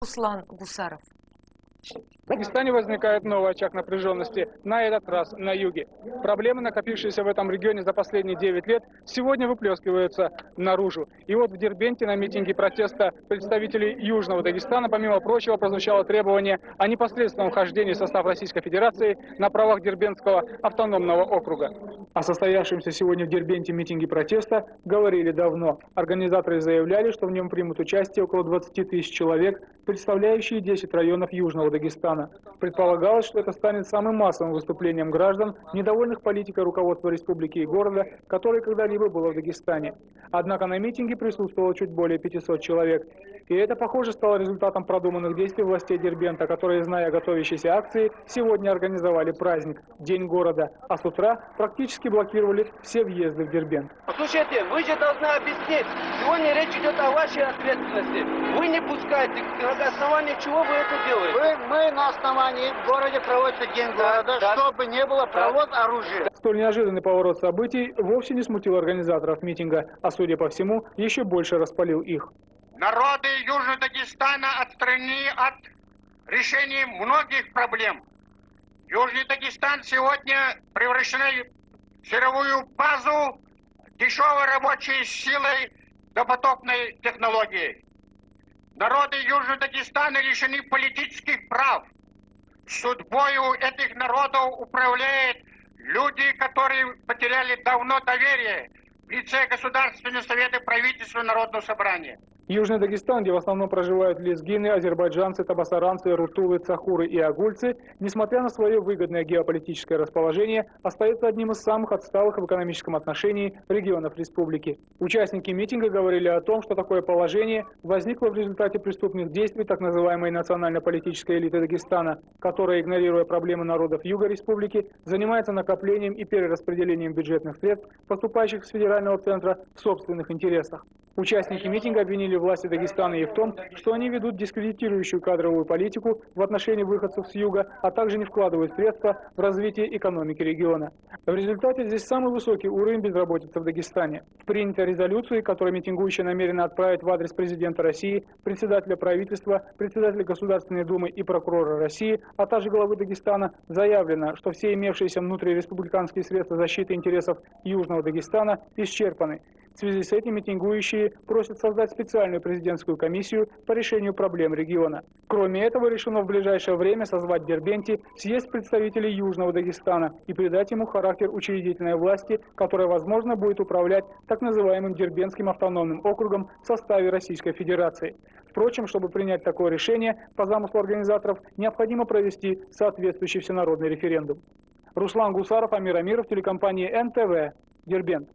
Руслан Гусаров. В Дагестане возникает новый очаг напряженности, на этот раз на юге. Проблемы, накопившиеся в этом регионе за последние 9 лет, сегодня выплескиваются наружу. И вот в Дербенте на митинге протеста представителей Южного Дагестана, помимо прочего, прозвучало требование о непосредственном вхождении в состав Российской Федерации на правах Дербентского автономного округа. О состоявшемся сегодня в Дербенте митинге протеста говорили давно. Организаторы заявляли, что в нем примут участие около 20 тысяч человек, представляющие 10 районов Южного Дагестана. Предполагалось, что это станет самым массовым выступлением граждан, недовольных политикой руководства республики и города, которое когда-либо было в Дагестане. Однако на митинге присутствовало чуть более 500 человек. И это, похоже, стало результатом продуманных действий властей Дербента, которые, зная о готовящейся акции, сегодня организовали праздник – День города, а с утра практически блокировали все въезды в Дербент. Слушайте, вы же должны объяснить. Сегодня речь идет о вашей ответственности. Вы не пускаете. На основании чего вы это делаете? Мы на основании в городе проводится День города, чтобы не было провоз оружия. Столь неожиданный поворот событий вовсе не смутил организаторов митинга, а, судя по всему, еще больше распалил их. Народы Южного Дагестана отстранены от решения многих проблем. Южный Дагестан сегодня превращен в сырьевую базу дешевой рабочей силой допотопной технологии. Народы Южного Дагестана лишены политических прав. Судьбою этих народов управляют люди, которые потеряли давно доверие в лице Государственного совета правительства Народного собрания. Южный Дагестан, где в основном проживают лезгины, азербайджанцы, табасаранцы, рутулы, цахуры и агульцы, несмотря на свое выгодное геополитическое расположение, остается одним из самых отсталых в экономическом отношении регионов республики. Участники митинга говорили о том, что такое положение возникло в результате преступных действий так называемой национально-политической элиты Дагестана, которая, игнорируя проблемы народов юга республики, занимается накоплением и перераспределением бюджетных средств, поступающих с федерального центра, в собственных интересах. Участники митинга обвинили власти Дагестана и в том, что они ведут дискредитирующую кадровую политику в отношении выходцев с юга, а также не вкладывают средства в развитие экономики региона. В результате здесь самый высокий уровень безработицы в Дагестане. Принята резолюция, которую митингующие намерены отправить в адрес президента России, председателя правительства, председателя Государственной Думы и прокурора России, а также главы Дагестана, заявлено, что все имевшиеся внутриреспубликанские средства защиты интересов Южного Дагестана исчерпаны. В связи с этим митингующие просят создать специальную президентскую комиссию по решению проблем региона. Кроме этого, решено в ближайшее время созвать в Дербенте съезд представителей Южного Дагестана и придать ему характер учредительной власти, которая, возможно, будет управлять так называемым Дербентским автономным округом в составе Российской Федерации. Впрочем, чтобы принять такое решение, по замыслу организаторов, необходимо провести соответствующий всенародный референдум. Руслан Гусаров, Амир Амиров, телекомпания НТВ, Дербент.